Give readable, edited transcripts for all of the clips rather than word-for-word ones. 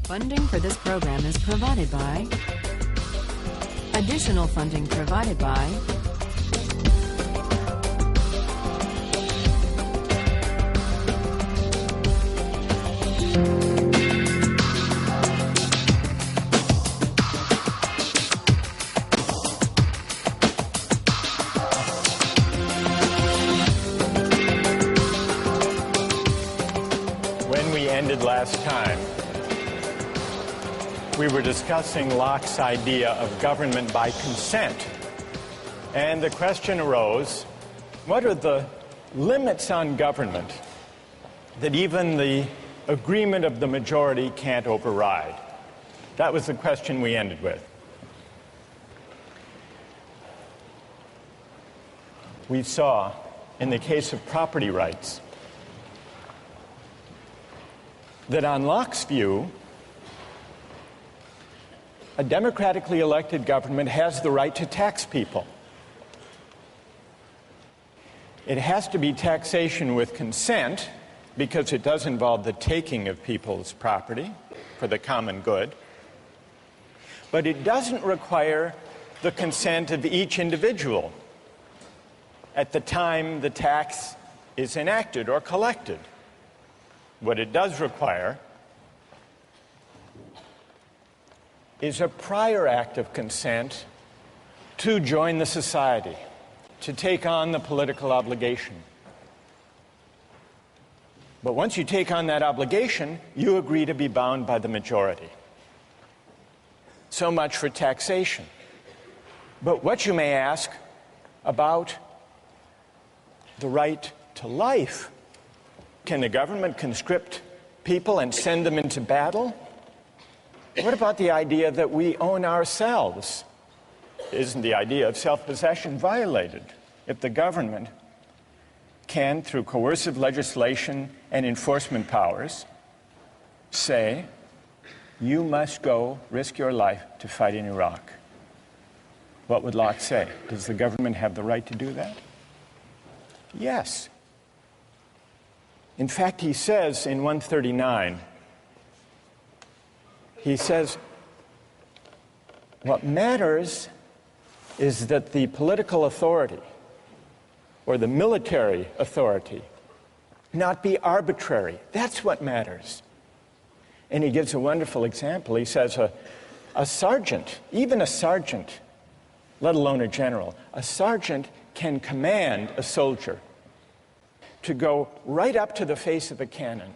Funding for this program is provided by. Additional funding provided by. When we ended last time, we were discussing Locke's idea of government by consent. And the question arose, what are the limits on government that even the agreement of the majority can't override? That was the question we ended with. We saw, in the case of property rights, that on Locke's view, a democratically elected government has the right to tax people. It has to be taxation with consent because it does involve the taking of people's property for the common good. But it doesn't require the consent of each individual at the time the tax is enacted or collected. What it does require is a prior act of consent to join the society, to take on the political obligation. But once you take on that obligation, you agree to be bound by the majority. So much for taxation. But what you may ask about the right to life, can the government conscript people and send them into battle? What about the idea that we own ourselves? Isn't the idea of self-possession violated if the government can, through coercive legislation and enforcement powers, say, you must go risk your life to fight in Iraq? What would Locke say? Does the government have the right to do that? Yes. In fact, he says in 139, he says, what matters is that the political authority or the military authority not be arbitrary. That's what matters. And he gives a wonderful example. He says a sergeant, even a sergeant, let alone a general, a sergeant can command a soldier to go right up to the face of a cannon,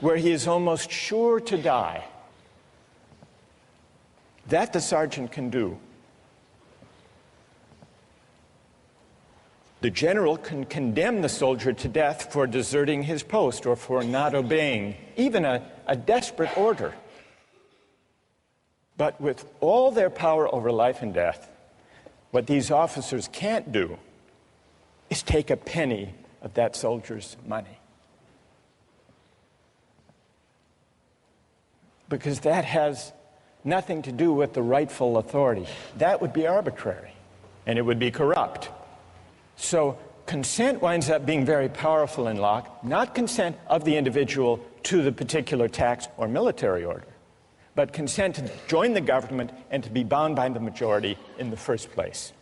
where he is almost sure to die. That the sergeant can do. The general can condemn the soldier to death for deserting his post or for not obeying even a desperate order. But with all their power over life and death, what these officers can't do is take a penny of that soldier's money. Because that has nothing to do with the rightful authority. That would be arbitrary, and it would be corrupt. So consent winds up being very powerful in Locke, not consent of the individual to the particular tax or military order, but consent to join the government and to be bound by the majority in the first place.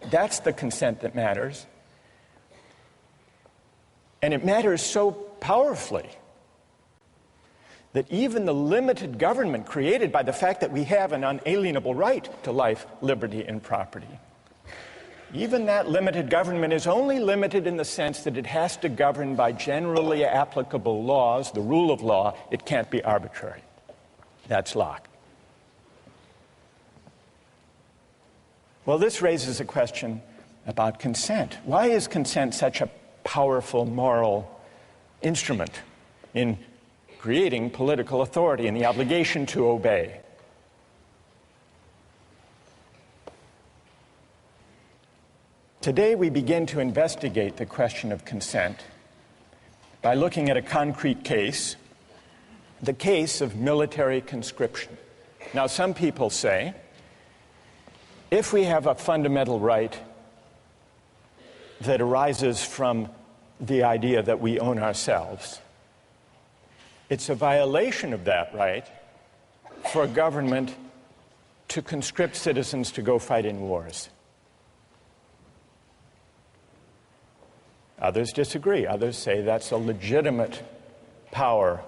That's the consent that matters. And it matters so powerfully that even the limited government created by the fact that we have an unalienable right to life, liberty, and property, even that limited government is only limited in the sense that it has to govern by generally applicable laws, the rule of law. It can't be arbitrary. That's Locke. Well, this raises a question about consent. Why is consent such a powerful moral instrument in creating political authority and the obligation to obey? Today we begin to investigate the question of consent by looking at a concrete case, the case of military conscription. Now, some people say, if we have a fundamental right that arises from the idea that we own ourselves, it's a violation of that right for a government to conscript citizens to go fight in wars. Others disagree. Others say that's a legitimate power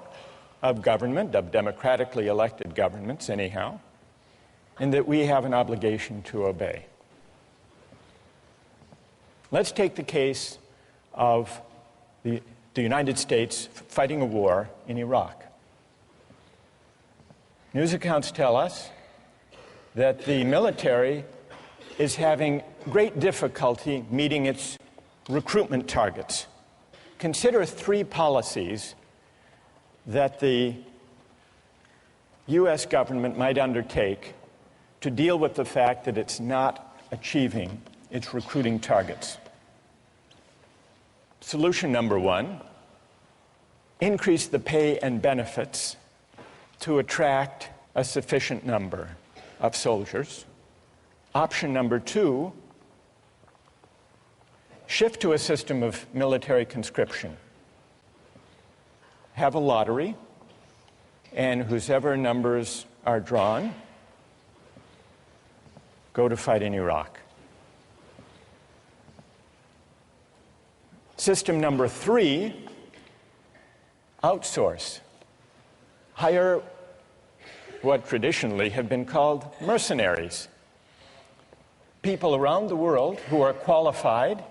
of government, of democratically elected governments anyhow, and that we have an obligation to obey. Let's take the case of the United States fighting a war in Iraq. News accounts tell us that the military is having great difficulty meeting its recruitment targets. Consider three policies that the U.S. government might undertake to deal with the fact that it's not achieving its recruiting targets. Solution number one, increase the pay and benefits to attract a sufficient number of soldiers. Option number two, shift to a system of military conscription. Have a lottery, and whosever numbers are drawn go to fight in Iraq. System number three, outsource. Hire what traditionally have been called mercenaries. People around the world who are qualified,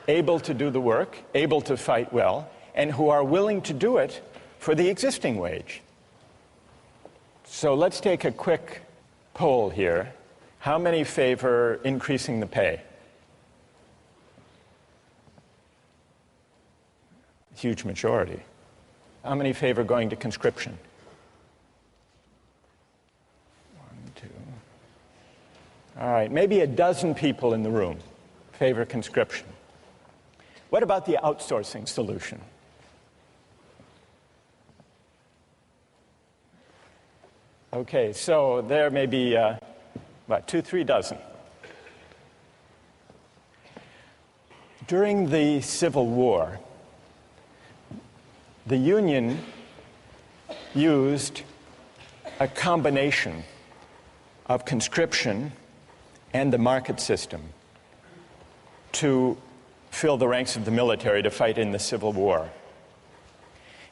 able to do the work, able to fight well, and who are willing to do it for the existing wage. So let's take a quick poll here. How many favor increasing the pay? Huge majority. How many favor going to conscription? 1, 2. All right, maybe a dozen people in the room favor conscription. What about the outsourcing solution? Okay, so there may be, 2-3 dozen. During the Civil War, the Union used a combination of conscription and the market system to fill the ranks of the military to fight in the Civil War.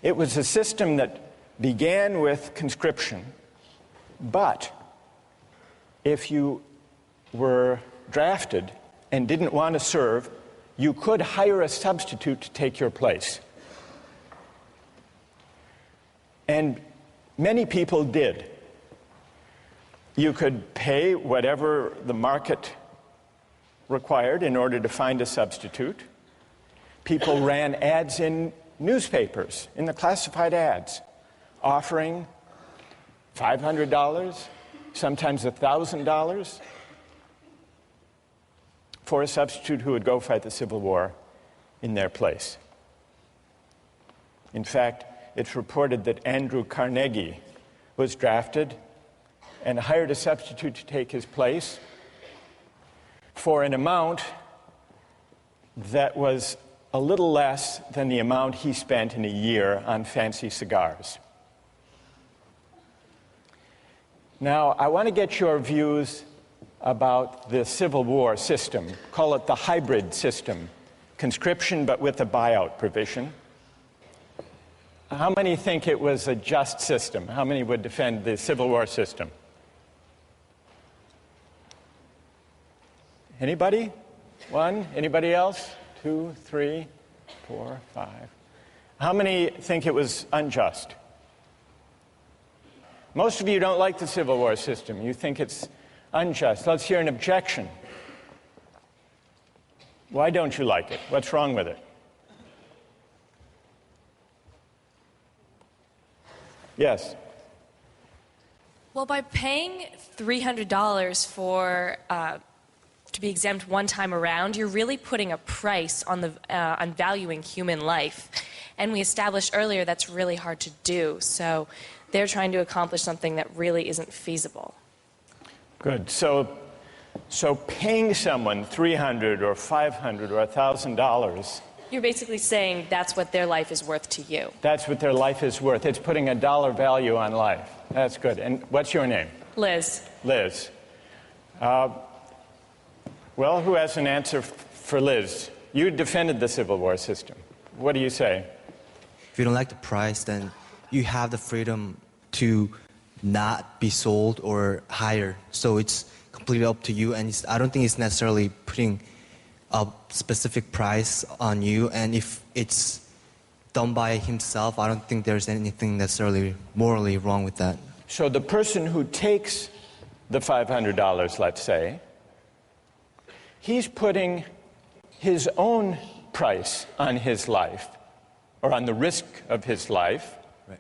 It was a system that began with conscription, but if you were drafted and didn't want to serve, you could hire a substitute to take your place. And many people did. You could pay whatever the market required in order to find a substitute. People ran ads in newspapers, in the classified ads, offering $500, sometimes $1,000 for a substitute who would go fight the Civil War in their place. In fact, it's reported that Andrew Carnegie was drafted and hired a substitute to take his place for an amount that was a little less than the amount he spent in a year on fancy cigars. Now, I want to get your views about the Civil War system. Call it the hybrid system, conscription but with a buyout provision. How many think it was a just system? How many would defend the Civil War system? Anybody? One? Anybody else? 2, 3, 4, 5. How many think it was unjust? Most of you don't like the Civil War system. You think it's unjust. Let's hear an objection. Why don't you like it? What's wrong with it? Yes. Well, by paying $300 for to be exempt one time around, you're really putting a price on on valuing human life. And we established earlier that's really hard to do. So they're trying to accomplish something that really isn't feasible. Good. So paying someone $300 or $500 or $1,000 You're basically saying that's what their life is worth to you. That's what their life is worth. It's putting a dollar value on life. That's good. And what's your name? Liz. Liz. Well, who has an answer for Liz? You defended the Civil War system. What do you say? If you don't like the price, then you have the freedom to not be sold or hire. So it's completely up to you, and I don't think it's necessarily putting a specific price on you. And if it's done by himself, I don't think there's anything necessarily morally wrong with that. So the person who takes the $500, let's say, he's putting his own price on his life, or on the risk of his life, right.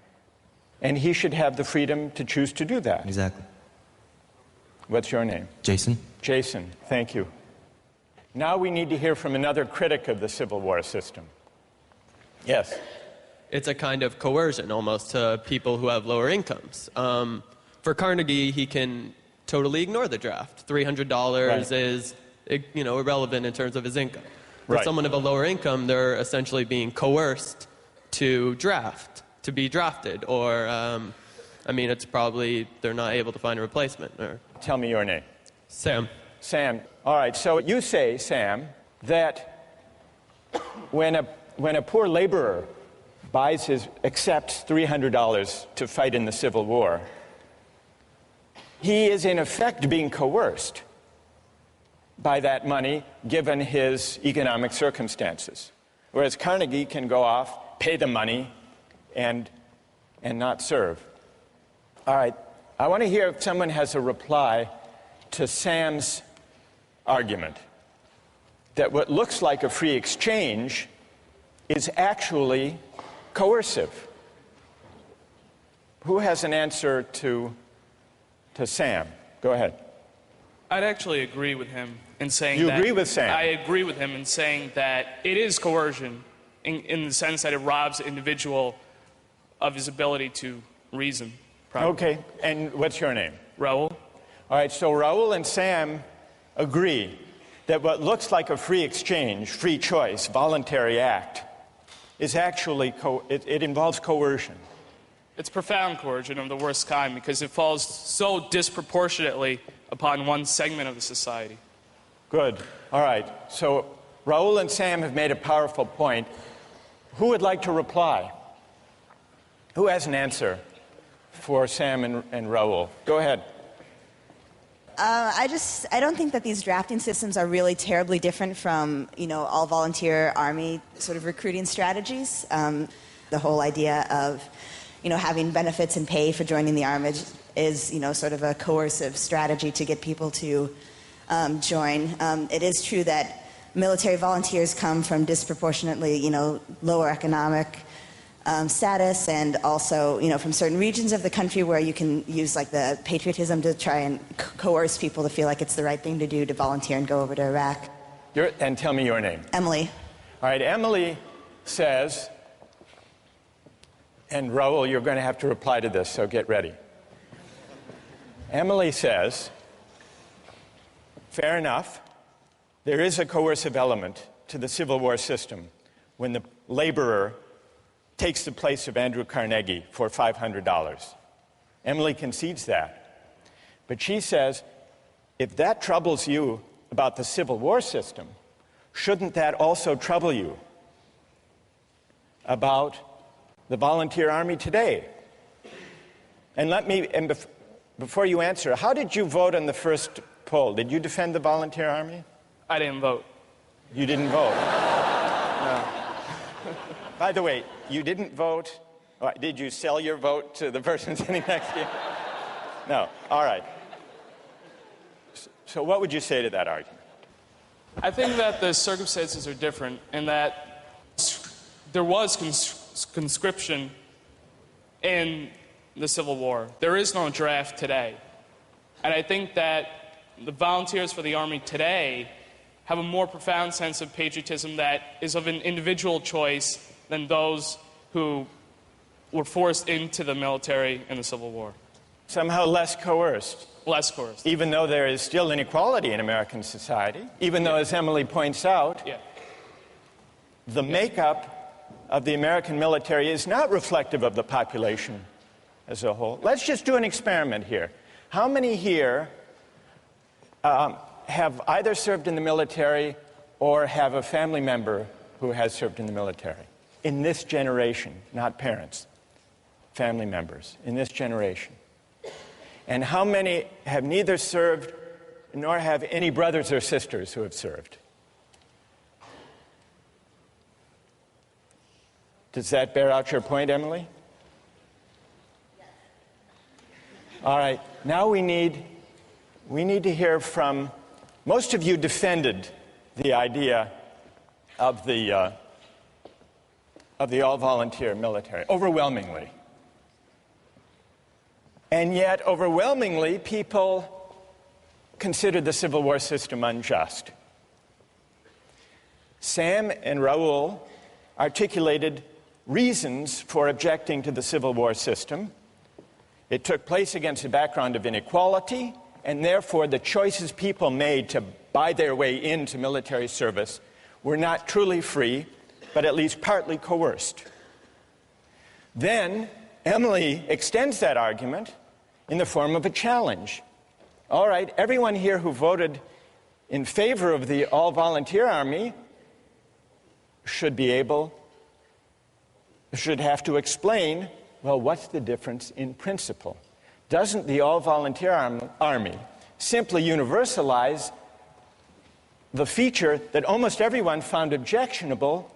And he should have the freedom to choose to do that. Exactly. What's your name? Jason. Jason, thank you. Now we need to hear from another critic of the Civil War system. Yes? It's a kind of coercion almost to people who have lower incomes. For Carnegie, he can totally ignore the draft. $300 Right. is, irrelevant in terms of his income. For Right. someone of a lower income, they're essentially being coerced to be drafted, or, it's probably they're not able to find a replacement. Or Tell me your name. Sam. Sam. All right, so you say, Sam, that when a poor laborer accepts $300 to fight in the Civil War, he is in effect being coerced by that money given his economic circumstances. Whereas Carnegie can go off, pay the money, and not serve. All right, I want to hear if someone has a reply to Sam's argument that what looks like a free exchange is actually coercive. Who has an answer to Sam? Go ahead. I'd actually agree with him in saying You that... agree with Sam? I agree with him in saying that it is coercion in the sense that it robs the individual of his ability to reason. Probably. Okay, and what's your name? Raul? All right, so Raul and Sam agree that what looks like a free exchange, free choice, voluntary act, is actually, it involves coercion. It's profound coercion of the worst kind because it falls so disproportionately upon one segment of the society. Good. All right. So Raul and Sam have made a powerful point. Who would like to reply? Who has an answer for Sam and Raul? Go ahead. I don't think that these drafting systems are really terribly different from, all volunteer army sort of recruiting strategies. The whole idea of, having benefits and pay for joining the army is, sort of a coercive strategy to get people to join. It is true that military volunteers come from disproportionately, lower economic status, and also, from certain regions of the country where you can use like the patriotism to try and coerce people to feel like it's the right thing to do to volunteer and go over to Iraq. And tell me your name. Emily. All right, Emily says, and Raul, you're going to have to reply to this, so get ready. Emily says, fair enough, there is a coercive element to the Civil War system when the laborer takes the place of Andrew Carnegie for $500. Emily concedes that. But she says, if that troubles you about the Civil War system, shouldn't that also trouble you about the volunteer army today? And before you answer, how did you vote on the first poll? Did you defend the volunteer army? I didn't vote. You didn't vote? No. By the way, you didn't vote. Did you sell your vote to the person sitting next to you? No. All right. So what would you say to that argument? I think that the circumstances are different and that there was conscription in the Civil War. There is no draft today. And I think that the volunteers for the Army today have a more profound sense of patriotism that is of an individual choice than those who were forced into the military in the Civil War. Somehow less coerced. Less coerced. Even though there is still inequality in American society, even though, as Emily points out, Yeah. the makeup of the American military is not reflective of the population as a whole. Let's just do an experiment here. How many here have either served in the military or have a family member who has served in the military? In this generation, not parents, family members, in this generation. And how many have neither served nor have any brothers or sisters who have served? Does that bear out your point, Emily? All right, now we need to hear from, most of you defended the idea of the all-volunteer military, overwhelmingly. And yet, overwhelmingly, people considered the Civil War system unjust. Sam and Raul articulated reasons for objecting to the Civil War system. It took place against a background of inequality, and therefore the choices people made to buy their way into military service were not truly free, but at least partly coerced. Then Emily extends that argument in the form of a challenge. All right, everyone here who voted in favor of the all-volunteer army should have to explain, well, what's the difference in principle? Doesn't the all-volunteer army simply universalize the feature that almost everyone found objectionable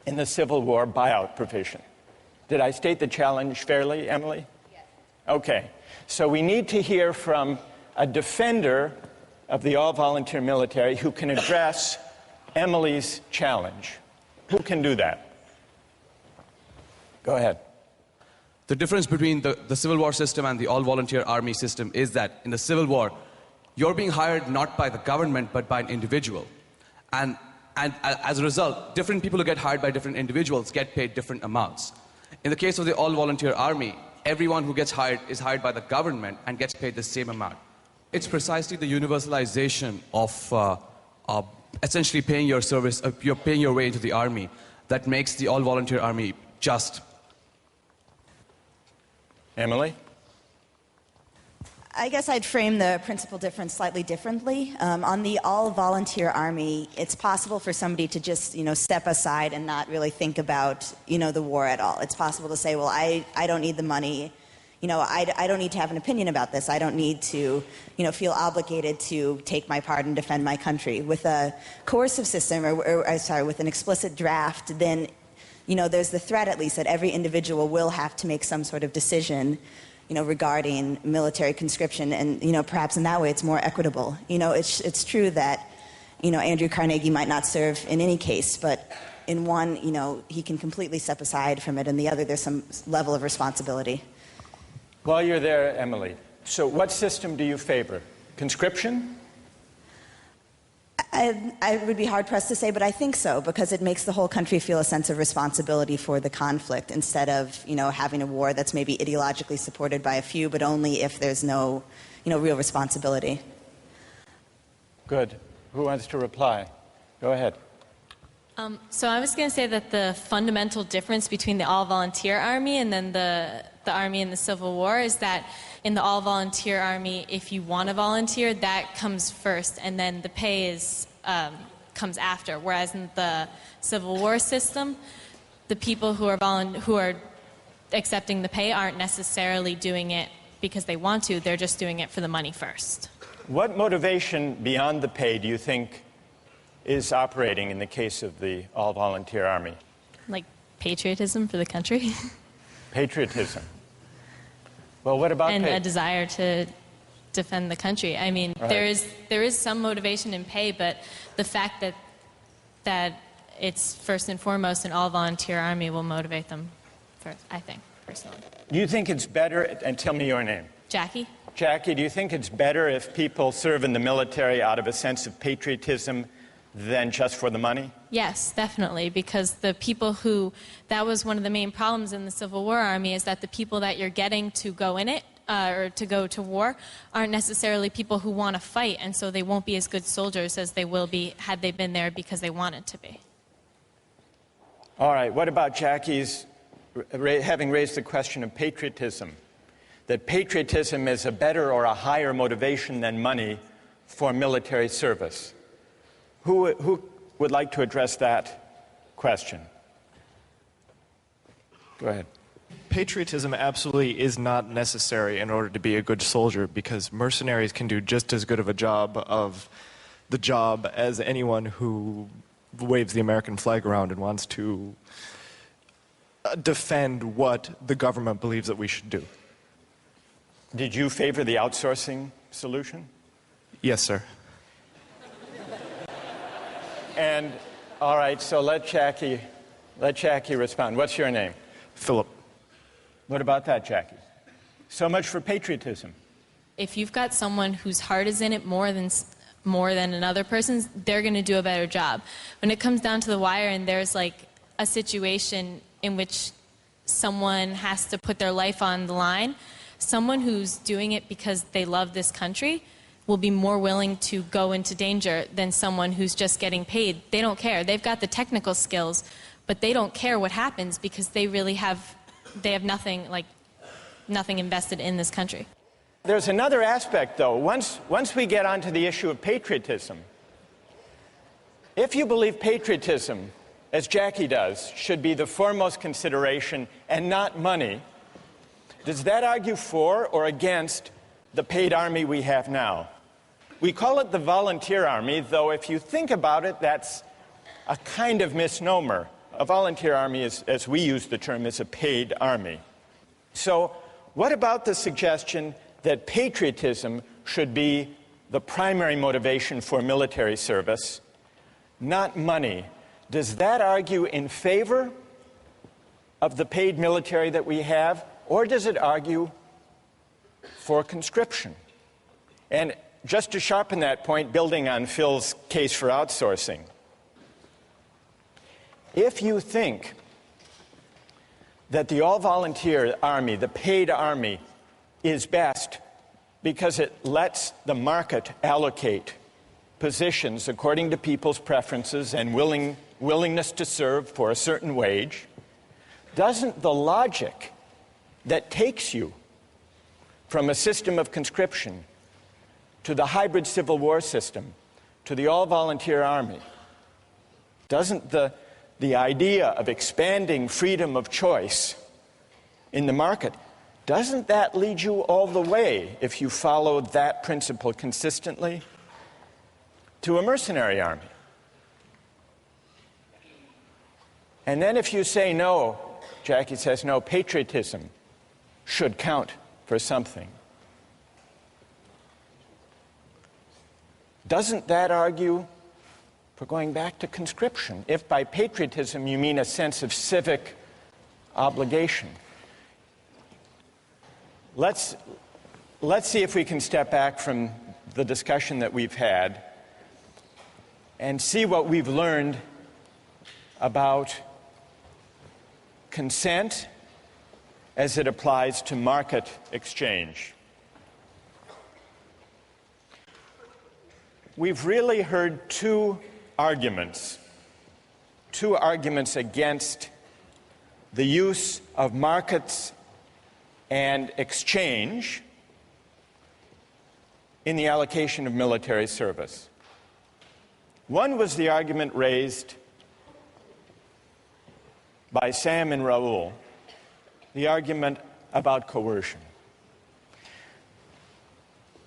in the Civil War buyout provision? Did I state the challenge fairly, Emily? Yes. Okay. So we need to hear from a defender of the all-volunteer military who can address Emily's challenge. Who can do that? Go ahead. The difference between the Civil War system and the all-volunteer army system is that in the Civil War, you're being hired not by the government, but by an individual. And as a result, different people who get hired by different individuals get paid different amounts. In the case of the all-volunteer army, everyone who gets hired is hired by the government and gets paid the same amount. It's precisely the universalization of essentially paying your service, you're paying your way into the army, that makes the all-volunteer army just. Emily? I guess I'd frame the principal difference slightly differently. On the all-volunteer army, it's possible for somebody to just, step aside and not really think about, the war at all. It's possible to say, well, I don't need the money. I don't need to have an opinion about this. I don't need to, feel obligated to take my part and defend my country. With a coercive system, with an explicit draft, then, there's the threat, at least, that every individual will have to make some sort of decision regarding military conscription, and perhaps in that way it's more equitable. It's true that Andrew Carnegie might not serve in any case, but in one, he can completely step aside from it, and the other there's some level of responsibility. While you're there, Emily, so what system do you favor? Conscription? I would be hard-pressed to say, but I think so, because it makes the whole country feel a sense of responsibility for the conflict, instead of, having a war that's maybe ideologically supported by a few, but only if there's no, real responsibility. Good. Who wants to reply? Go ahead. So I was going to say that the fundamental difference between the all-volunteer army and then the army in the Civil War is that in the all-volunteer army, if you want to volunteer, that comes first, and then the pay comes after. Whereas in the Civil War system, the people who are accepting the pay aren't necessarily doing it because they want to. They're just doing it for the money first. What motivation beyond the pay do you think is operating in the case of the all-volunteer army? Like patriotism for the country. Patriotism. Well, what about and pay? a desire to defend the country. I mean, Right. there is some motivation in pay, but the fact that it's first and foremost an all-volunteer army will motivate them first, I think, personally. Do you think it's better, and tell me your name. Jackie? Jackie, do you think it's better if people serve in the military out of a sense of patriotism than just for the money? Yes, definitely, because the people that was one of the main problems in the Civil War Army, is that the people that you're getting to go in it, or to go to war, aren't necessarily people who want to fight, and so they won't be as good soldiers as they will be had they been there because they wanted to be. All right, what about Jackie's having raised the question of patriotism? That patriotism is a better or a higher motivation than money for military service. Who would like to address that question? Go ahead. Patriotism absolutely is not necessary in order to be a good soldier, because mercenaries can do just as good of a job as anyone who waves the American flag around and wants to defend what the government believes that we should do. Did you favor the outsourcing solution? Yes, sir. And all right, so let Jackie respond. What's your name? Philip. What about that, Jackie? So much for patriotism. If you've got someone whose heart is in it more than another person's, they're going to do a better job. When it comes down to the wire and there's like a situation in which someone has to put their life on the line, someone who's doing it because they love this country will be more willing to go into danger than someone who's just getting paid. They don't care. They've got the technical skills, but they don't care what happens because they have nothing invested in this country. There's another aspect, though. Once we get onto the issue of patriotism, if you believe patriotism, as Jackie does, should be the foremost consideration and not money, does that argue for or against the paid army we have now? We call it the volunteer army, though if you think about it, that's a kind of misnomer. A volunteer army, as we use the term, is a paid army. So what about the suggestion that patriotism should be the primary motivation for military service, not money? Does that argue in favor of the paid military that we have, or does it argue for conscription? And just to sharpen that point, building on Phil's case for outsourcing, if you think that the all-volunteer army, the paid army, is best because it lets the market allocate positions according to people's preferences and willingness to serve for a certain wage, doesn't the logic that takes you from a system of conscription to the hybrid Civil War system to the all-volunteer army, doesn't the idea of expanding freedom of choice in the market, doesn't that lead you all the way, if you follow that principle consistently, to a mercenary army? And then if you say no, Jackie says no, patriotism should count for something, doesn't that argue for going back to conscription, if by patriotism you mean a sense of civic obligation? Let's see if we can step back from the discussion that we've had and see what we've learned about consent as it applies to market exchange. We've really heard two arguments against the use of markets and exchange in the allocation of military service. One was the argument raised by Sam and Raoul, the argument about coercion.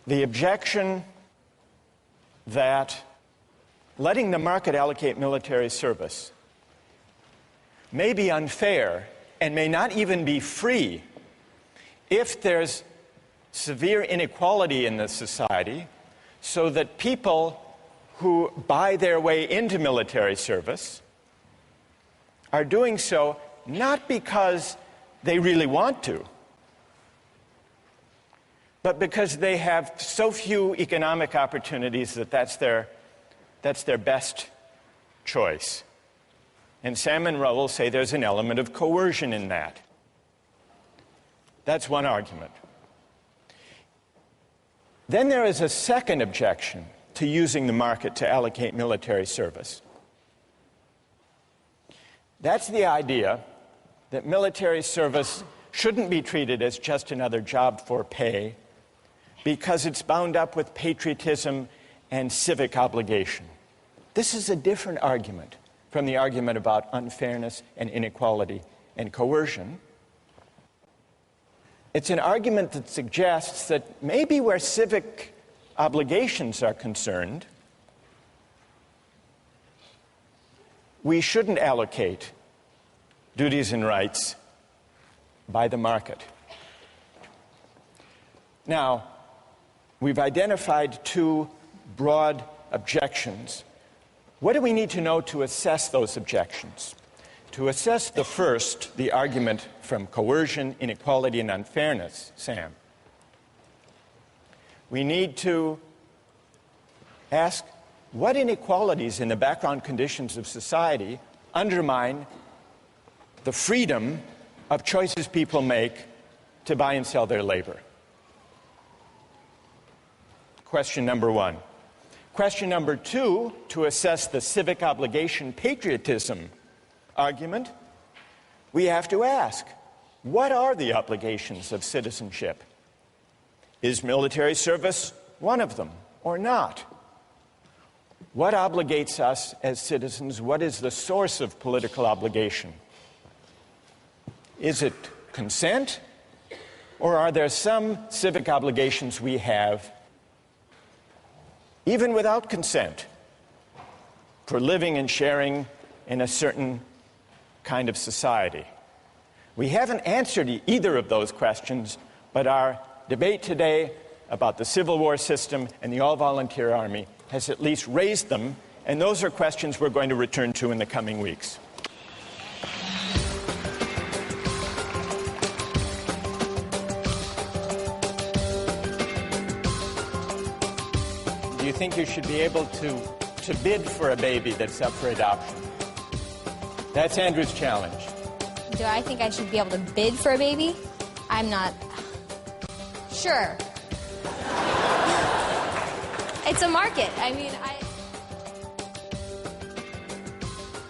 The objection that letting the market allocate military service may be unfair and may not even be free if there's severe inequality in the society, so that people who buy their way into military service are doing so not because they really want to, but because they have so few economic opportunities that that's their best choice. And Sam and Raoul say there's an element of coercion in that. That's one argument. Then there is a second objection to using the market to allocate military service. That's the idea that military service shouldn't be treated as just another job for pay because it's bound up with patriotism and civic obligation. This is a different argument from the argument about unfairness and inequality and coercion. It's an argument that suggests that maybe where civic obligations are concerned, we shouldn't allocate duties and rights by the market. Now, we've identified two broad objections. What do we need to know to assess those objections? To assess the first, the argument from coercion, inequality, and unfairness, Sam, we need to ask what inequalities in the background conditions of society undermine the freedom of choices people make to buy and sell their labor. Question number one. Question number two, to assess the civic obligation patriotism argument, we have to ask, what are the obligations of citizenship? Is military service one of them or not? What obligates us as citizens? What is the source of political obligation? Is it consent, or are there some civic obligations we have even without consent for living and sharing in a certain kind of society? We haven't answered either of those questions, but our debate today about the Civil War system and the all-volunteer army has at least raised them, and those are questions we're going to return to in the coming weeks. Do you think you should be able to bid for a baby that's up for adoption? That's Andrew's challenge. Do I think I should be able to bid for a baby? I'm not sure. It's a market.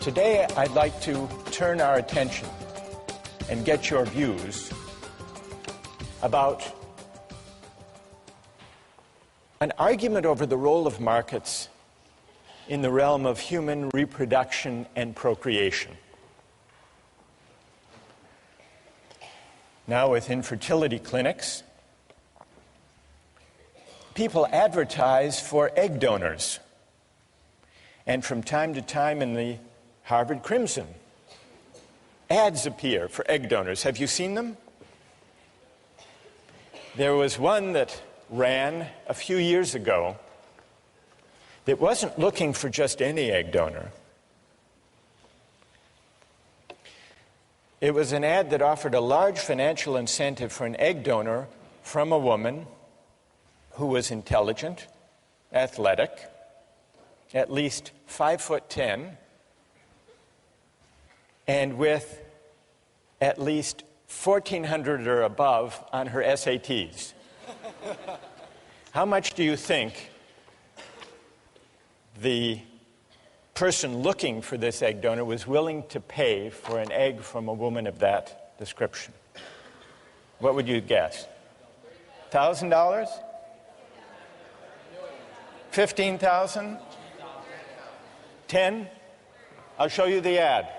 Today, I'd like to turn our attention and get your views about an argument over the role of markets in the realm of human reproduction and procreation. Now, with infertility clinics, people advertise for egg donors. And from time to time in the Harvard Crimson, ads appear for egg donors. Have you seen them? There was one that ran a few years ago that wasn't looking for just any egg donor. It was an ad that offered a large financial incentive for an egg donor from a woman who was intelligent, athletic, at least 5'10", and with at least 1,400 or above on her SATs. How much do you think the person looking for this egg donor was willing to pay for an egg from a woman of that description? What would you guess? $1,000? 15,000? 10? I'll show you the ad.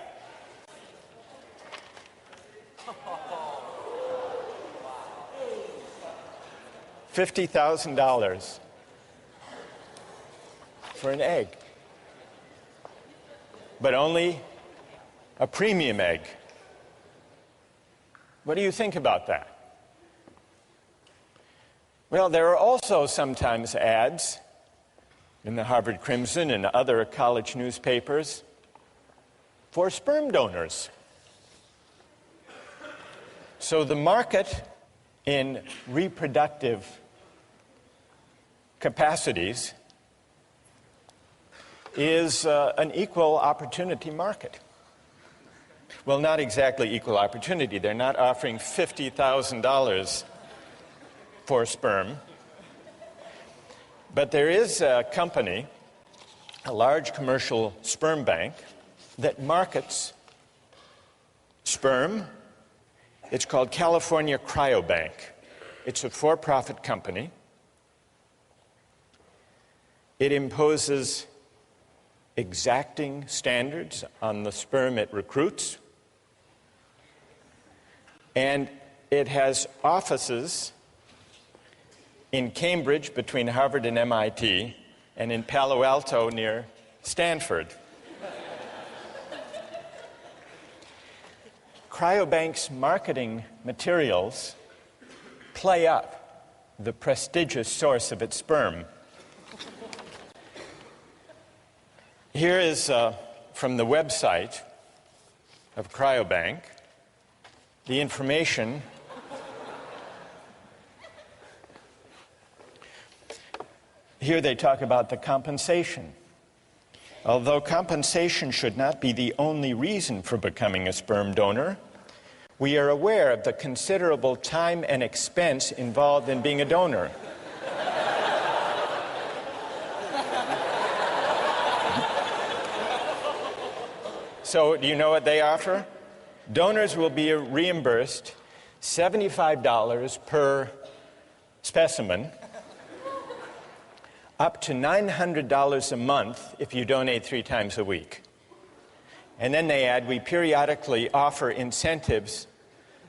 $50,000 for an egg, but only a premium egg. What do you think about that? Well, there are also sometimes ads in the Harvard Crimson and other college newspapers for sperm donors. So the market in reproductive capacities is an equal opportunity market. Well, not exactly equal opportunity. They're not offering $50,000 for sperm. But there is a company, a large commercial sperm bank, that markets sperm. It's called California Cryobank. It's a for-profit company. It imposes exacting standards on the sperm it recruits. And it has offices in Cambridge between Harvard and MIT, and in Palo Alto near Stanford. Cryobank's marketing materials play up the prestigious source of its sperm. Here is from the website of Cryobank the information here. They talk about the compensation. Although compensation should not be the only reason for becoming a sperm donor, we are aware of the considerable time and expense involved in being a donor. So, do you know what they offer? Donors will be reimbursed $75 per specimen, up to $900 a month if you donate 3 times a week. And then they add, we periodically offer incentives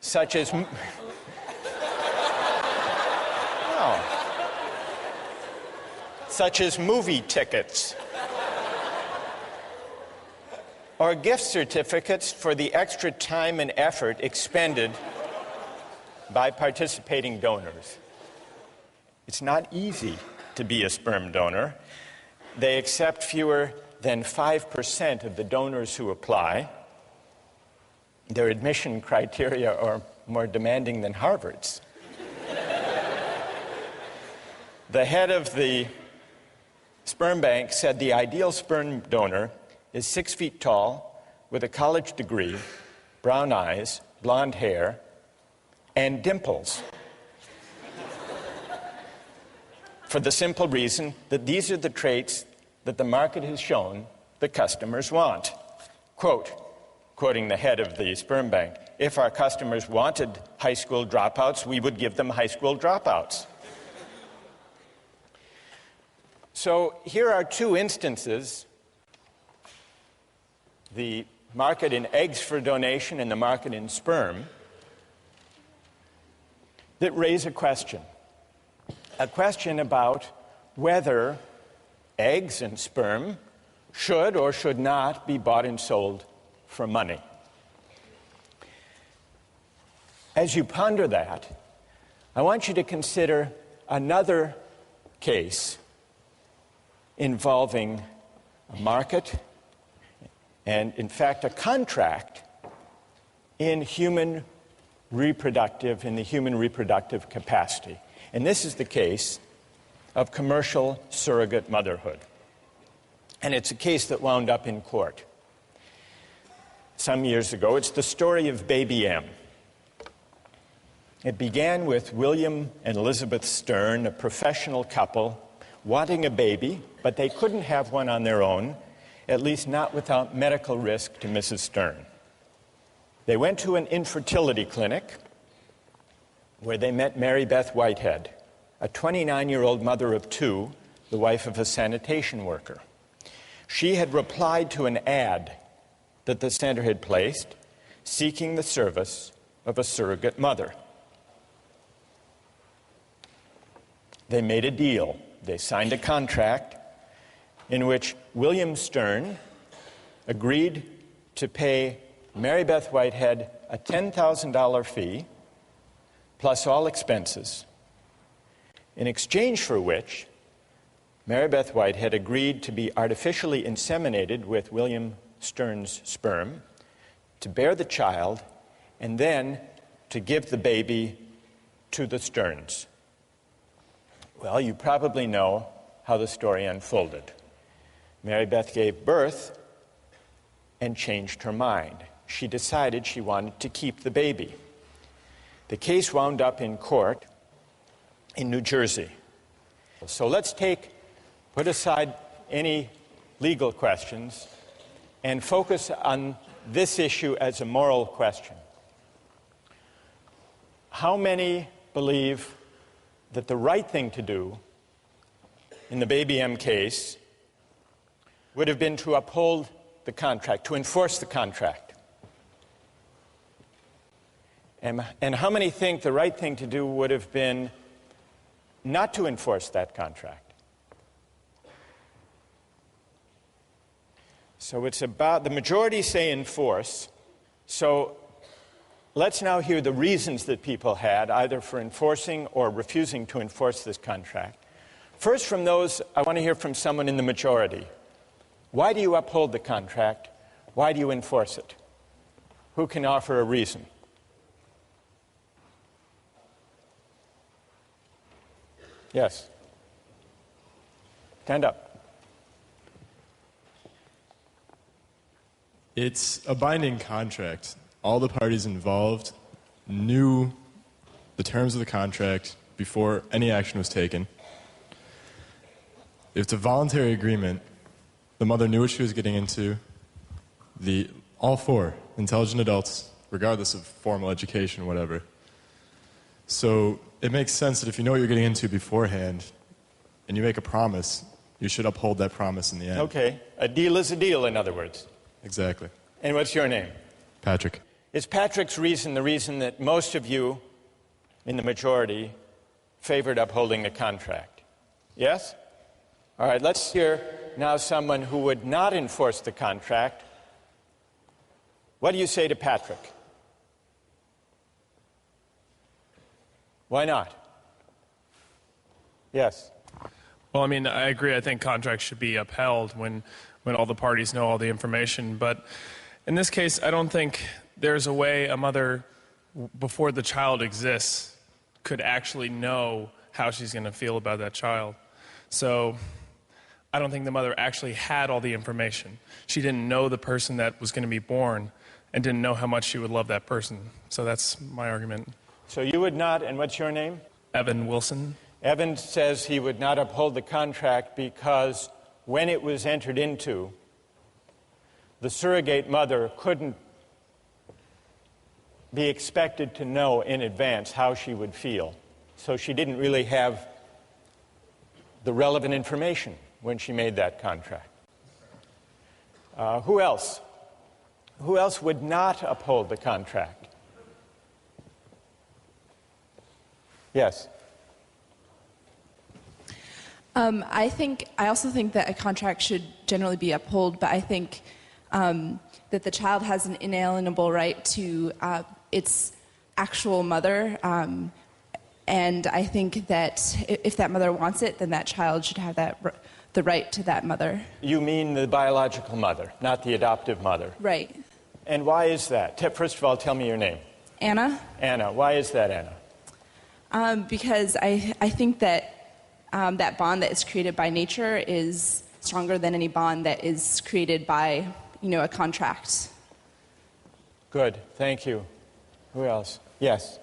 such as such as movie tickets or gift certificates for the extra time and effort expended by participating donors. It's not easy to be a sperm donor. They accept fewer than 5% of the donors who apply. Their admission criteria are more demanding than Harvard's. The head of the sperm bank said the ideal sperm donor is 6 feet tall, with a college degree, brown eyes, blonde hair, and dimples. For the simple reason that these are the traits that the market has shown the customers want. Quote, quoting the head of the sperm bank, if our customers wanted high school dropouts, we would give them high school dropouts. So here are 2 instances, the market in eggs for donation and the market in sperm, that raise a question about whether eggs and sperm should or should not be bought and sold for money. As you ponder that, I want you to consider another case involving a market and, in fact, a contract in the human reproductive capacity. And this is the case of commercial surrogate motherhood. And it's a case that wound up in court some years ago. It's the story of Baby M. It began with William and Elizabeth Stern, a professional couple, wanting a baby, but they couldn't have one on their own, at least not without medical risk to Mrs. Stern. They went to an infertility clinic where they met Mary Beth Whitehead, a 29-year-old mother of 2, the wife of a sanitation worker. She had replied to an ad that the center had placed, seeking the service of a surrogate mother. They made a deal. They signed a contract in which William Stern agreed to pay Mary Beth Whitehead a $10,000 fee plus all expenses, in exchange for which Mary Beth Whitehead agreed to be artificially inseminated with William Stern's sperm, to bear the child, and then to give the baby to the Sterns. Well, you probably know how the story unfolded. Mary Beth gave birth and changed her mind. She decided she wanted to keep the baby. The case wound up in court in New Jersey. So let's put aside any legal questions and focus on this issue as a moral question. how many believe that the right thing to do in the Baby M case would have been to uphold the contract, to enforce the contract? And how many think the right thing to do would have been not to enforce that contract? So it's about, the majority say enforce. So let's now hear the reasons that people had, either for enforcing or refusing to enforce this contract. First, from those, I want to hear from someone in the majority. Why do you uphold the contract? Why do you enforce it? Who can offer a reason? Yes. Stand up. It's a binding contract. All the parties involved knew the terms of the contract before any action was taken. It's a voluntary agreement. The mother knew what she was getting into. All four intelligent adults, regardless of formal education, whatever. So it makes sense that if you know what you're getting into beforehand and you make a promise, you should uphold that promise in the end. Okay. A deal is a deal, in other words. Exactly. And what's your name? Patrick. Is Patrick's reason the reason that most of you in the majority favored upholding the contract? Yes? All right, let's hear now someone who would not enforce the contract. What do you say to Patrick? Why not? Yes. Well, I mean, I agree. I think contracts should be upheld when all the parties know all the information. But in this case, I don't think there's a way a mother, before the child exists, could actually know how she's going to feel about that child. So I don't think the mother actually had all the information. She didn't know the person that was going to be born and didn't know how much she would love that person. So that's my argument. So you would not, and what's your name? Evan Wilson. Evan says he would not uphold the contract because when it was entered into, the surrogate mother couldn't be expected to know in advance how she would feel. So she didn't really have the relevant information when she made that contract. Who else? Who else would not uphold the contract? Yes. I also think that a contract should generally be upheld, but I think that the child has an inalienable right to its actual mother, and I think that if that mother wants it, then that child should have the right to that mother. You mean the biological mother, not the adoptive mother? Right. And why is that? First of all, tell me your name. Anna? Anna. Why is that, Anna? Because I think that that bond that is created by nature is stronger than any bond that is created by, a contract. Good. Thank you. Who else? Yes.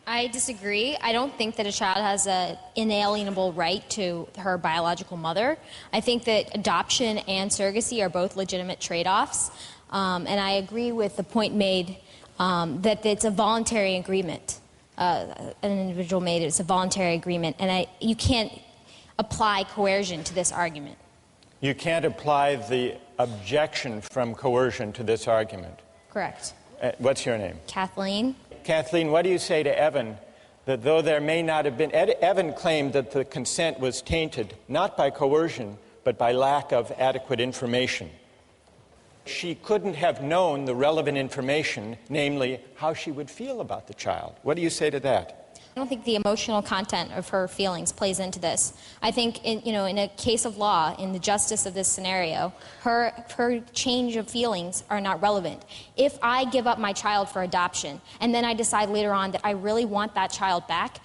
I disagree. I don't think that a child has an inalienable right to her biological mother. I think that adoption and surrogacy are both legitimate trade-offs. And I agree with the point made that it's a voluntary agreement. An individual made it. It's a voluntary agreement. And you can't apply coercion to this argument. You can't apply the objection from coercion to this argument. Correct. What's your name? Kathleen. Kathleen, what do you say to Evan that though there may not have been... Evan claimed that the consent was tainted not by coercion but by lack of adequate information. She couldn't have known the relevant information, namely how she would feel about the child. What do you say to that? I don't think the emotional content of her feelings plays into this. I think, in a case of law, in the justice of this scenario, her change of feelings are not relevant. If I give up my child for adoption, and then I decide later on that I really want that child back,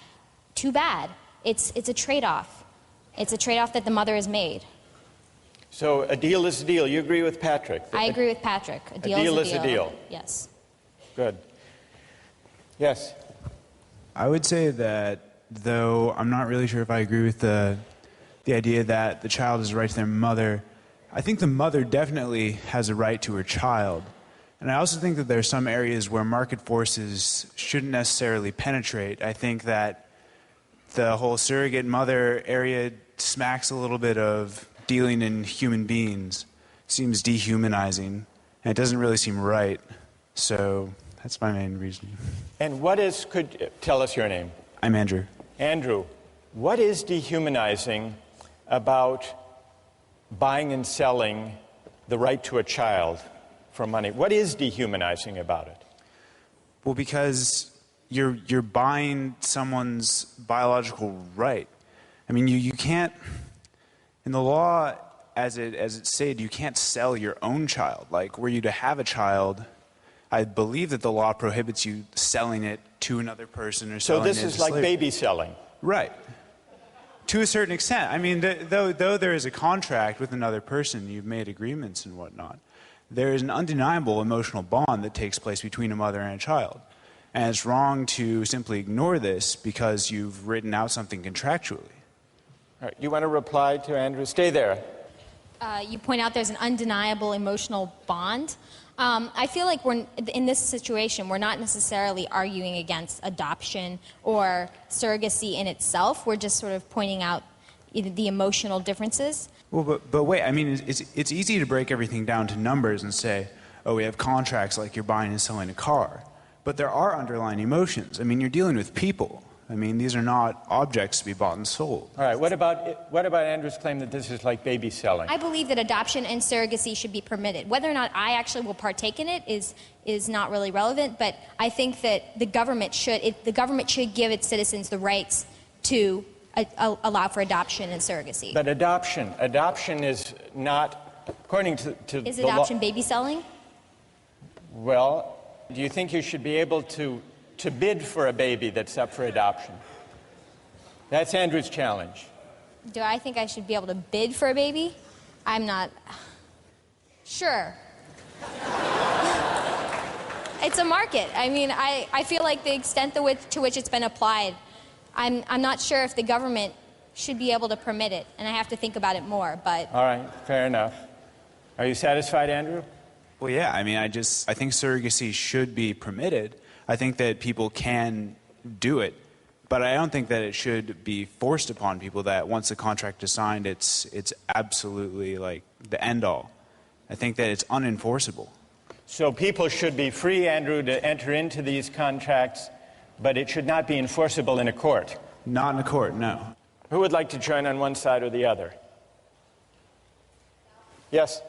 too bad. It's a trade-off. It's a trade-off that the mother has made. So a deal is a deal. You agree with Patrick? I agree with Patrick. A deal is a deal. Yes. Good. Yes. I would say that, though I'm not really sure if I agree with the idea that the child has a right to their mother, I think the mother definitely has a right to her child. And I also think that there are some areas where market forces shouldn't necessarily penetrate. I think that the whole surrogate mother area smacks a little bit of dealing in human beings. It seems dehumanizing, and it doesn't really seem right. So that's my main reasoning. And tell us your name. I'm Andrew. Andrew, what is dehumanizing about buying and selling the right to a child for money? What is dehumanizing about it? Well, because you're buying someone's biological right. I mean, you can't, in the law, as it's said, you can't sell your own child. Like, were you to have a child, I believe that the law prohibits you selling it to another person or selling it So to this is like slavery. baby selling. Right. To a certain extent. I mean, though there is a contract with another person, you've made agreements and whatnot, there is an undeniable emotional bond that takes place between a mother and a child. And it's wrong to simply ignore this because you've written out something contractually. All right, you want to reply to Andrew? Stay there. You point out there's an undeniable emotional bond. I feel like in this situation, we're not necessarily arguing against adoption or surrogacy in itself. We're just sort of pointing out the emotional differences. Well, but wait, I mean, it's easy to break everything down to numbers and say, oh, we have contracts like you're buying and selling a car. But there are underlying emotions. I mean, you're dealing with people. I mean, these are not objects to be bought and sold. All right, what about Andrew's claim that this is like baby selling? I believe that adoption and surrogacy should be permitted. Whether or not I actually will partake in it is not really relevant, but I think that the government should give its citizens the rights to allow for adoption and surrogacy. But adoption is not, according to Is the law. adoption baby selling? Well, do you think you should be able to bid for a baby that's up for adoption? That's Andrew's challenge. Do I think I should be able to bid for a baby? I'm not sure. It's a market. I mean, I feel like the extent to which it's been applied, I'm not sure if the government should be able to permit it, and I have to think about it more, but... All right, fair enough. Are you satisfied, Andrew? Well, yeah, I mean, I think surrogacy should be permitted. I think that people can do it, but I don't think that it should be forced upon people that once the contract is signed, it's absolutely like the end all. I think that it's unenforceable. So people should be free, Andrew, to enter into these contracts, but it should not be enforceable in a court. Not in a court, no. Who would like to join on one side or the other? Yes?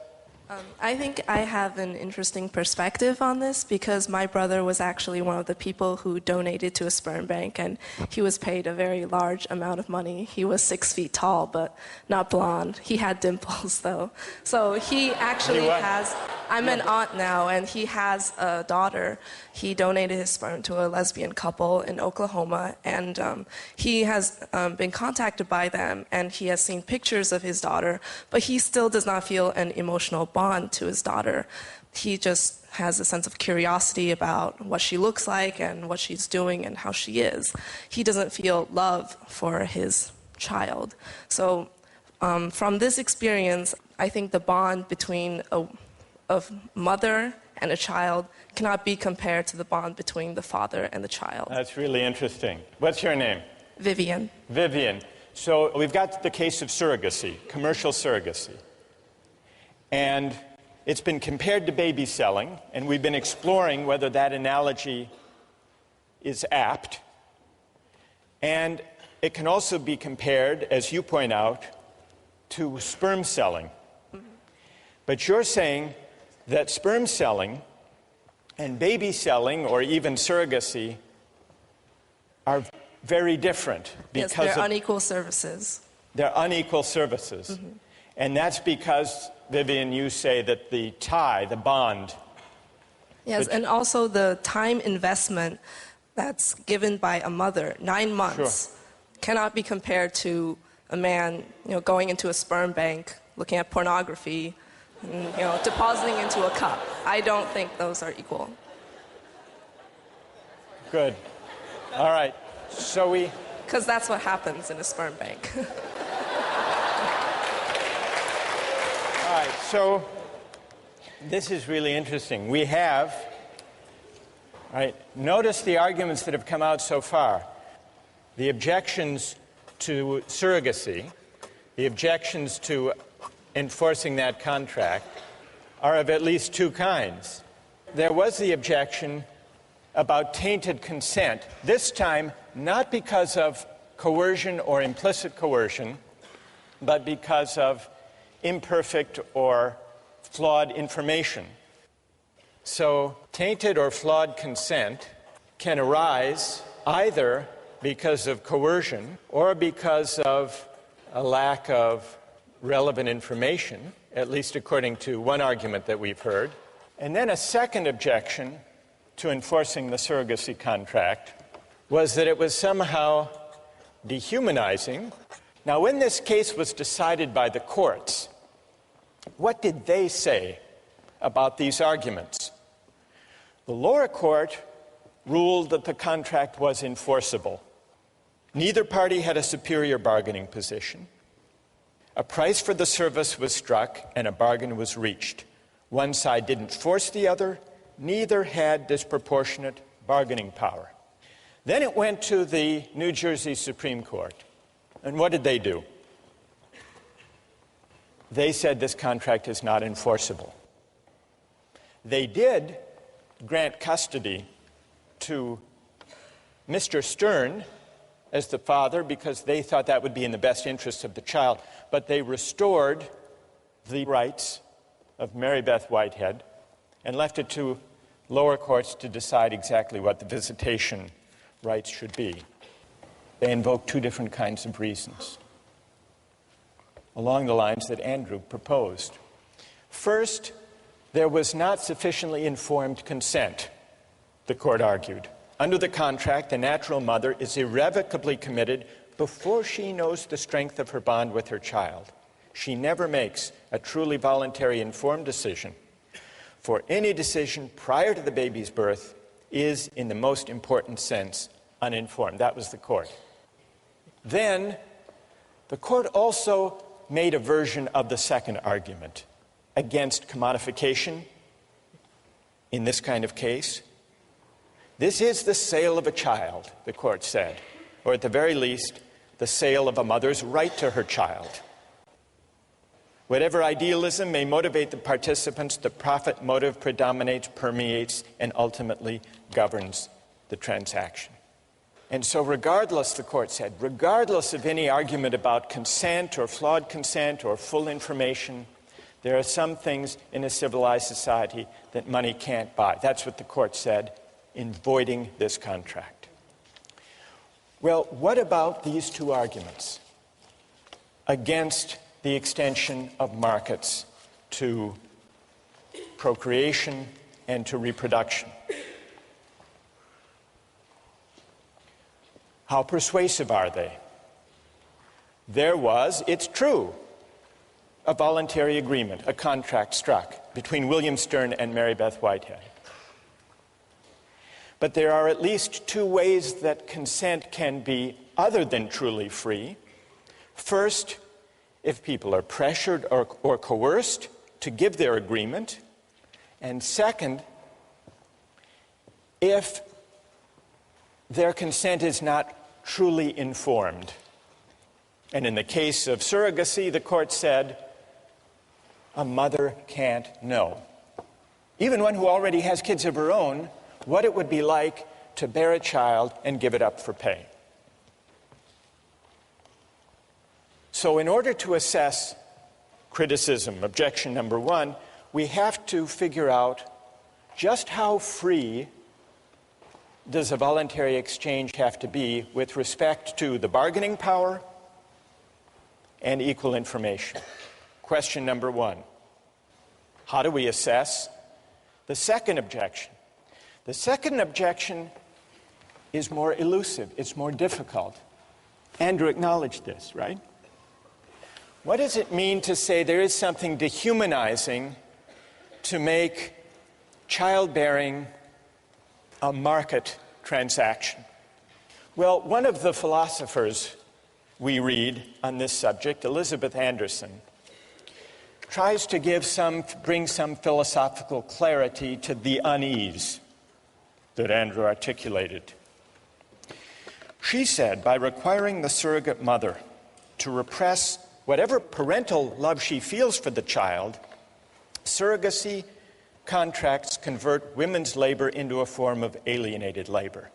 I think I have an interesting perspective on this because my brother was actually one of the people who donated to a sperm bank, and he was paid a very large amount of money. He was 6 feet tall, but not blonde. He had dimples, though. So he actually has... I'm an aunt now, and he has a daughter. He donated his sperm to a lesbian couple in Oklahoma, and he has been contacted by them, and he has seen pictures of his daughter, but he still does not feel an emotional bond to his daughter. He just has a sense of curiosity about what she looks like and what she's doing and how she is. He doesn't feel love for his child. So from this experience, I think the bond between a mother and a child cannot be compared to the bond between the father and the child. That's really interesting. What's your name? Vivian. Vivian. So we've got the case of surrogacy, commercial surrogacy. And it's been compared to baby selling, and we've been exploring whether that analogy is apt. And it can also be compared, as you point out, to sperm selling. But you're saying that sperm selling and baby selling, or even surrogacy, are very different. Yes, they're unequal services. They're unequal services. Mm-hmm. And that's because, Vivian, you say that the tie, the bond... Yes, and also the time investment that's given by a mother, 9 months, cannot be compared to a man, going into a sperm bank, looking at pornography, and, depositing into a cup. I don't think those are equal. Good. All right. So we... Because that's what happens in a sperm bank. All right. So This is really interesting. We have, right, notice the arguments that have come out so far. The objections to surrogacy, the objections to enforcing that contract are of at least two kinds. There was the objection about tainted consent, this time not because of coercion or implicit coercion, but because of imperfect or flawed information. So tainted or flawed consent can arise either because of coercion or because of a lack of relevant information, at least according to one argument that we've heard. And then a second objection to enforcing the surrogacy contract was that it was somehow dehumanizing. Now, when this case was decided by the courts, what did they say about these arguments? The lower court ruled that the contract was enforceable. Neither party had a superior bargaining position. A price for the service was struck and a bargain was reached. One side didn't force the other. Neither had disproportionate bargaining power. Then it went to the New Jersey Supreme Court. And what did they do? They said this contract is not enforceable. They did grant custody to Mr. Stern as the father because they thought that would be in the best interest of the child, but they restored the rights of Mary Beth Whitehead and left it to lower courts to decide exactly what the visitation rights should be. They invoked two different kinds of reasons, along the lines that Andrew proposed. First, there was not sufficiently informed consent, the court argued. Under the contract, the natural mother is irrevocably committed before she knows the strength of her bond with her child. She never makes a truly voluntary informed decision, for any decision prior to the baby's birth is, in the most important sense, uninformed. That was the court. Then, the court also made a version of the second argument against commodification in this kind of case. This is the sale of a child, the court said, or at the very least, the sale of a mother's right to her child. Whatever idealism may motivate the participants, the profit motive predominates, permeates, and ultimately governs the transaction. And so regardless, the court said, regardless of any argument about consent or flawed consent or full information, there are some things in a civilized society that money can't buy. That's what the court said in voiding this contract. Well, what about these two arguments against the extension of markets to procreation and to reproduction? How persuasive are they? There was, it's true, a voluntary agreement, a contract struck between William Stern and Mary Beth Whitehead. But there are at least two ways that consent can be other than truly free. First, if people are pressured or coerced to give their agreement. And second, if their consent is not truly informed. And in the case of surrogacy, the court said, a mother can't know, even one who already has kids of her own, what it would be like to bear a child and give it up for pay. So in order to assess criticism, objection number one, we have to figure out just how free does a voluntary exchange have to be with respect to the bargaining power and equal information. Question number one, how do we assess the second objection? The second objection is more elusive, it's more difficult. Andrew acknowledged this, right? What does it mean to say there is something dehumanizing to make childbearing a market transaction? Well, one of the philosophers we read on this subject, Elizabeth Anderson, tries to bring some philosophical clarity to the unease that Andrew articulated. She said, by requiring the surrogate mother to repress whatever parental love she feels for the child, surrogacy contracts convert women's labor into a form of alienated labor.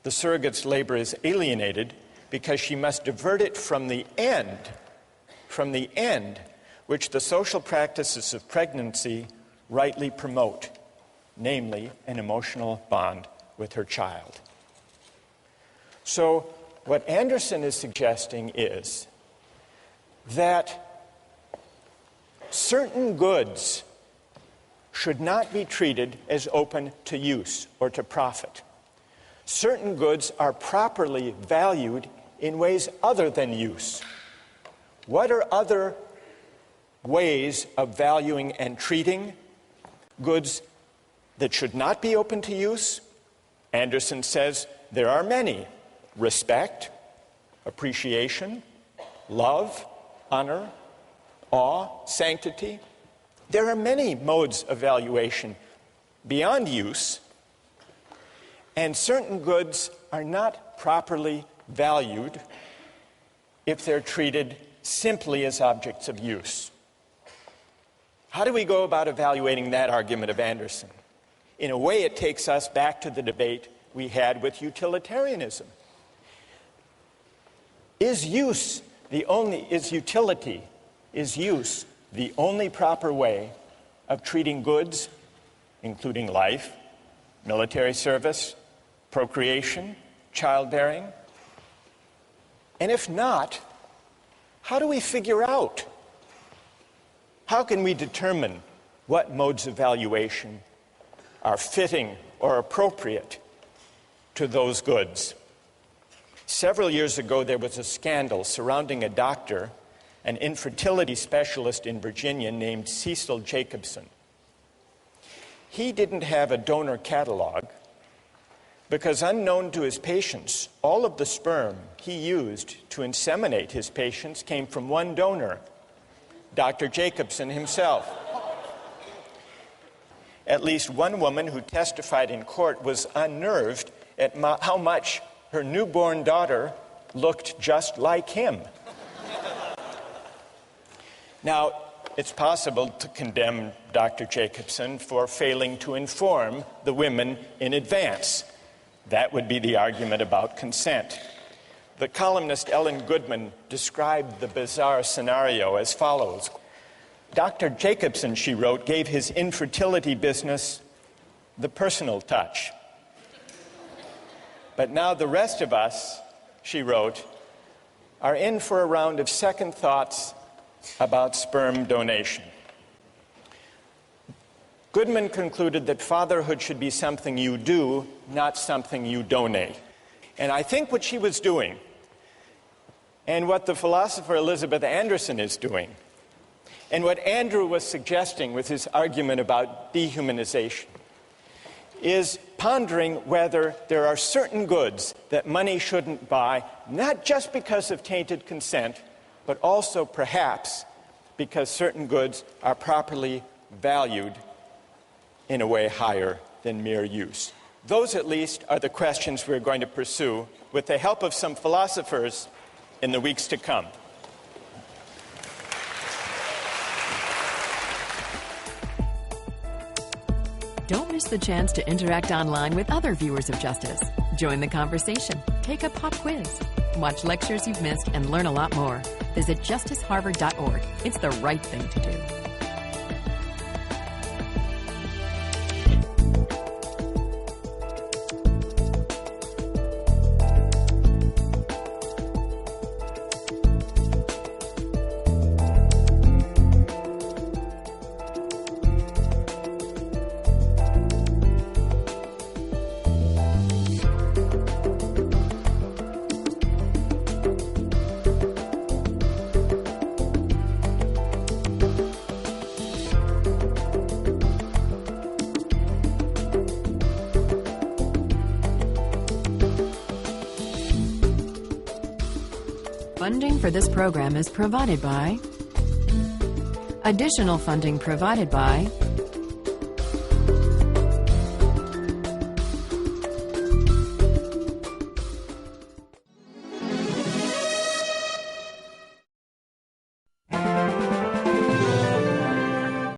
The surrogate's labor is alienated because she must divert it from the end which the social practices of pregnancy rightly promote, namely an emotional bond with her child. So what Anderson is suggesting is that certain goods should not be treated as open to use or to profit. Certain goods are properly valued in ways other than use. What are other ways of valuing and treating goods that should not be open to use? Anderson says there are many. Respect, appreciation, love, honor, awe, sanctity. There are many modes of valuation beyond use, and certain goods are not properly valued if they're treated simply as objects of use. How do we go about evaluating that argument of Anderson? In a way, it takes us back to the debate we had with utilitarianism. Is use the only proper way of treating goods, including life, military service, procreation, childbearing? And if not, how do we figure out? How can we determine what modes of valuation are fitting or appropriate to those goods? Several years ago, there was a scandal surrounding a doctor, an infertility specialist in Virginia named Cecil Jacobson. He didn't have a donor catalog because, unknown to his patients, all of the sperm he used to inseminate his patients came from one donor, Dr. Jacobson himself. At least one woman who testified in court was unnerved at how much her newborn daughter looked just like him. Now, it's possible to condemn Dr. Jacobson for failing to inform the women in advance. That would be the argument about consent. The columnist Ellen Goodman described the bizarre scenario as follows. Dr. Jacobson, she wrote, gave his infertility business the personal touch. But now the rest of us, she wrote, are in for a round of second thoughts about sperm donation. Goodman concluded that fatherhood should be something you do, not something you donate. And I think what she was doing, and what the philosopher Elizabeth Anderson is doing, and what Andrew was suggesting with his argument about dehumanization, is pondering whether there are certain goods that money shouldn't buy, not just because of tainted consent, but also perhaps because certain goods are properly valued in a way higher than mere use. Those, at least, are the questions we're going to pursue with the help of some philosophers in the weeks to come. Don't miss the chance to interact online with other viewers of Justice. Join the conversation, take a pop quiz, watch lectures you've missed, and learn a lot more. Visit justiceharvard.org. It's the right thing to do. Funding for this program is provided by Additional funding provided by